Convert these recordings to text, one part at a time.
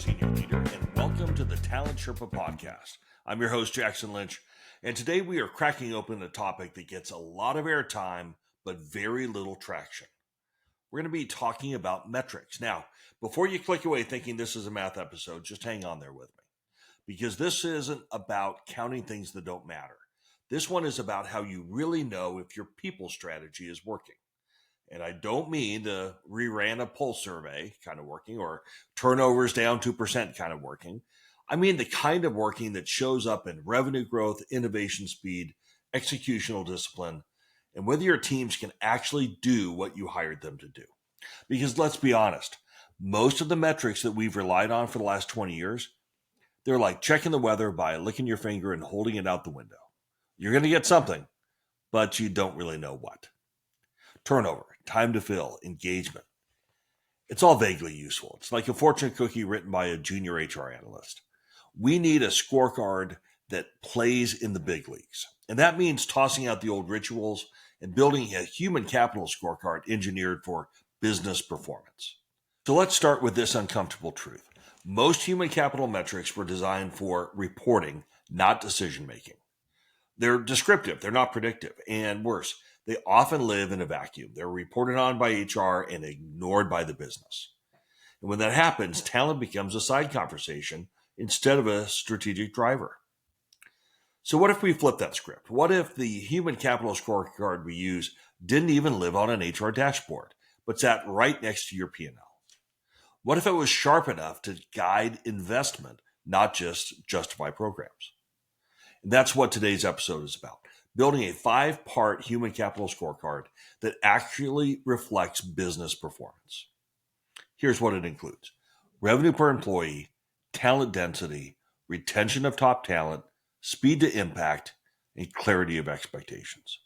senior leader, and welcome to the Talent Sherpa podcast. I'm your host, Jackson Lynch, and today we are cracking open a topic that gets a lot of airtime, but very little traction. We're going to be talking about metrics. Now, before you click away thinking this is a math episode, just hang on there with me, because this isn't about counting things that don't matter. This one is about how you really know if your people strategy is working. And I don't mean the reran a pulse survey kind of working or turnovers down 2% kind of working. I mean the kind of working that shows up in revenue growth, innovation speed, executional discipline, and whether your teams can actually do what you hired them to do. Because let's be honest, most of the metrics that we've relied on for the last 20 years, they're like checking the weather by licking your finger and holding it out the window. You're going to get something, but you don't really know what. Turnover, time to fill, engagement. It's all vaguely useful. It's like a fortune cookie written by a junior HR analyst. We need a scorecard that plays in the big leagues. And that means tossing out the old rituals and building a human capital scorecard engineered for business performance. So let's start with this uncomfortable truth. Most human capital metrics were designed for reporting, not decision making. They're descriptive, they're not predictive, and worse, they often live in a vacuum. They're reported on by HR and ignored by the business. And when that happens, talent becomes a side conversation instead of a strategic driver. So what if we flip that script? What if the human capital scorecard we use didn't even live on an HR dashboard, but sat right next to your P&L? What if it was sharp enough to guide investment, not just justify programs? And that's what today's episode is about. Building a 5-part human capital scorecard that actually reflects business performance. Here's what it includes: revenue per employee, talent density, retention of top talent, speed to impact, and clarity of expectations.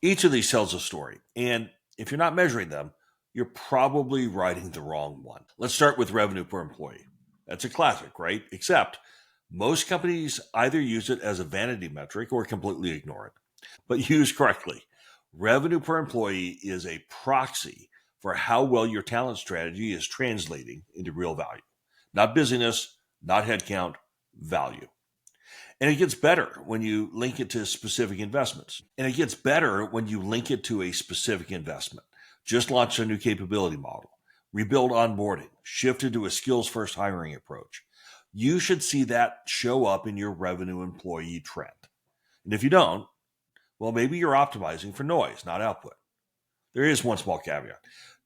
Each of these tells a story, and if you're not measuring them, you're probably writing the wrong one. Let's start with revenue per employee. That's a classic, right? Except most companies either use it as a vanity metric or completely ignore it. But used correctly, revenue per employee is a proxy for how well your talent strategy is translating into real value. Not busyness, not headcount, value. And it gets better when you link it to specific investments. Just launched a new capability model, rebuild onboarding, shifted to a skills-first hiring approach. You should see that show up in your revenue employee trend. And if you don't, well, maybe you're optimizing for noise, not output. There is one small caveat.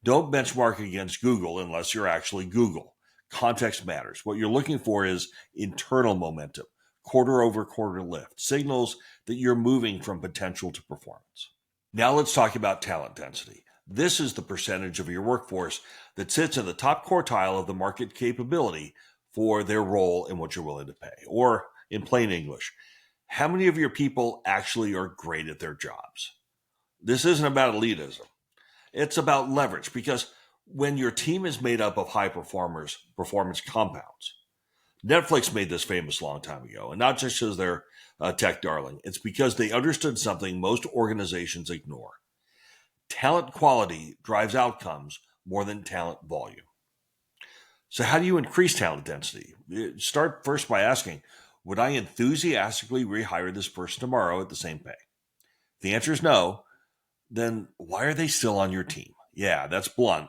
Don't benchmark against Google unless you're actually Google. Context matters. What you're looking for is internal momentum, quarter-over-quarter lift, signals that you're moving from potential to performance. Now let's talk about talent density. This is the percentage of your workforce that sits in the top quartile of the market capability for their role and what you're willing to pay. Or in plain English, how many of your people actually are great at their jobs? This isn't about elitism. It's about leverage, because when your team is made up of high performers, performance compounds. Netflix made this famous a long time ago, and not just because they're a tech darling. It's because they understood something most organizations ignore. Talent quality drives outcomes more than talent volume. So how do you increase talent density? Start first by asking, would I enthusiastically rehire this person tomorrow at the same pay? If the answer is no, then why are they still on your team? Yeah, that's blunt.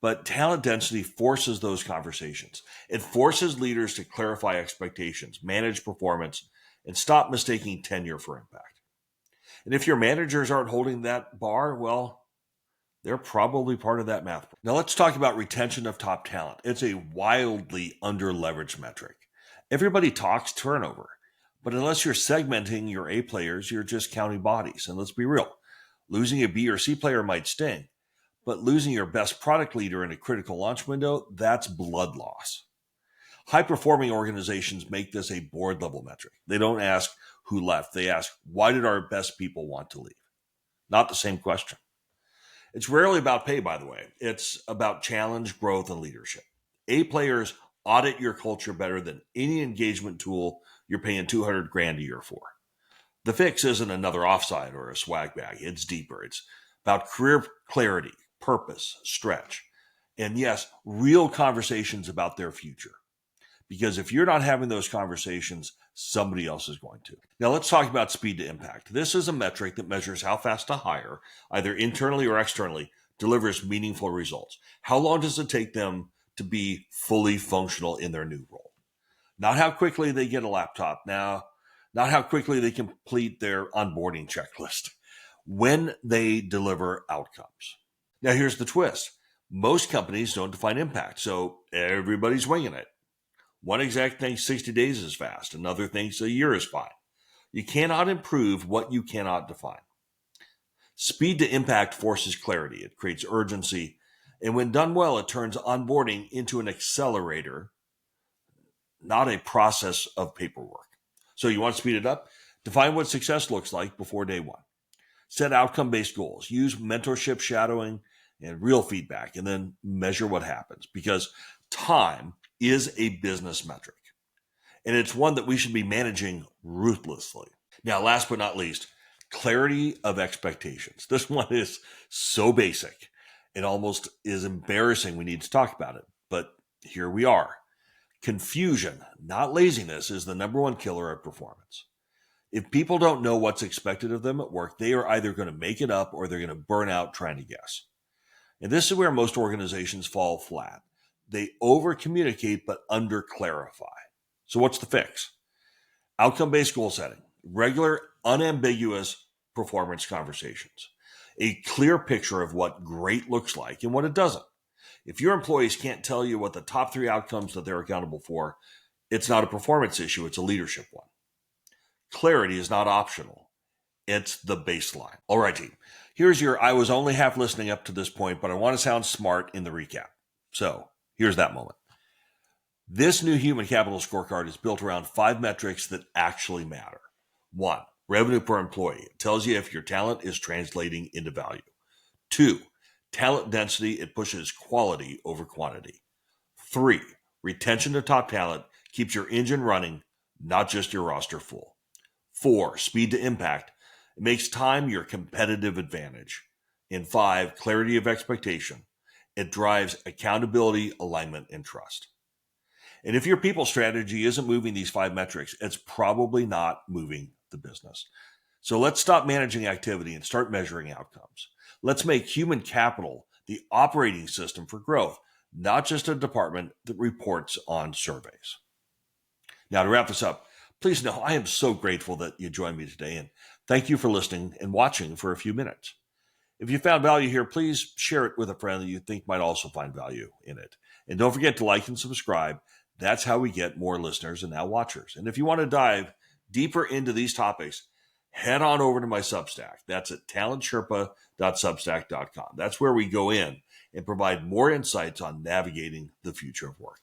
But talent density forces those conversations. It forces leaders to clarify expectations, manage performance, and stop mistaking tenure for impact. And if your managers aren't holding that bar, well, they're probably part of that math. Now let's talk about retention of top talent. It's a wildly under-leveraged metric. Everybody talks turnover, but unless you're segmenting your A players, you're just counting bodies. And let's be real, losing a B or C player might sting, but losing your best product leader in a critical launch window, that's blood loss. High-performing organizations make this a board-level metric. They don't ask who left. They ask, why did our best people want to leave? Not the same question. It's rarely about pay, by the way. It's about challenge, growth, and leadership. A players audit your culture better than any engagement tool you're paying $200,000 a year for. The fix isn't another offsite or a swag bag. It's deeper. It's about career clarity, purpose, stretch, and yes, real conversations about their future. because if you're not having those conversations, somebody else is going to. Now let's talk about speed to impact. This is a metric that measures how fast a hire, either internally or externally, delivers meaningful results. How long does it take them to be fully functional in their new role? Not how quickly they get a laptop now, not how quickly they complete their onboarding checklist, when they deliver outcomes. Now here's the twist. Most companies don't define impact, so everybody's winging it. One exec thinks 60 days is fast, another thinks a year is fine. You cannot improve what you cannot define. Speed to impact forces clarity. It creates urgency. And when done well, it turns onboarding into an accelerator, not a process of paperwork. So you want to speed it up? Define what success looks like before day one. Set outcome-based goals. Use mentorship, shadowing, and real feedback, and then measure what happens, because time is a business metric, and it's one that we should be managing ruthlessly. Now, last but not least, clarity of expectations. This one is so basic. It almost is embarrassing we need to talk about it, but here we are. Confusion, not laziness, is the number one killer of performance. If people don't know what's expected of them at work, they are either going to make it up or they're going to burn out trying to guess. And this is where most organizations fall flat. They over-communicate but under-clarify. So what's the fix? Outcome-based goal setting, regular, unambiguous performance conversations, a clear picture of what great looks like and what it doesn't. If your employees can't tell you what the top 3 outcomes that they're accountable for, it's not a performance issue, it's a leadership one. Clarity is not optional. It's the baseline. All right, team. Here's your I was only half listening up to this point, but I want to sound smart in the recap. So here's that moment. This new human capital scorecard is built around 5 metrics that actually matter. 1, revenue per employee. It tells you if your talent is translating into value. 2, talent density. It pushes quality over quantity. 3, retention of top talent keeps your engine running, not just your roster full. 4, speed to impact. It makes time your competitive advantage. And 5, clarity of expectation. It drives accountability, alignment, and trust. And if your people strategy isn't moving these 5 metrics, it's probably not moving the business. So let's stop managing activity and start measuring outcomes. Let's make human capital the operating system for growth, not just a department that reports on surveys. Now, to wrap this up, please know I am so grateful that you joined me today, and thank you for listening and watching for a few minutes. If you found value here, please share it with a friend that you think might also find value in it. And don't forget to like and subscribe. That's how we get more listeners and now watchers. And if you want to dive deeper into these topics, head on over to my Substack. That's at talentsherpa.substack.com. That's where we go in and provide more insights on navigating the future of work.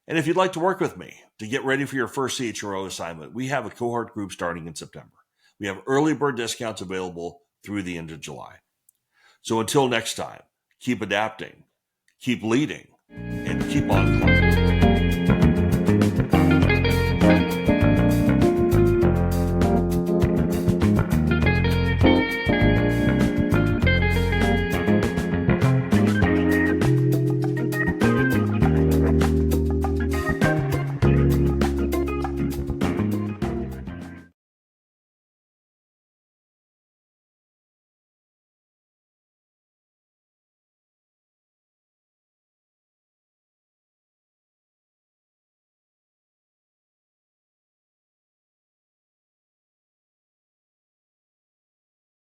And if you'd like to work with me to get ready for your first CHRO assignment, we have a cohort group starting in September. We have early bird discounts available through the end of July. So until next time, keep adapting, keep leading, and keep on climbing.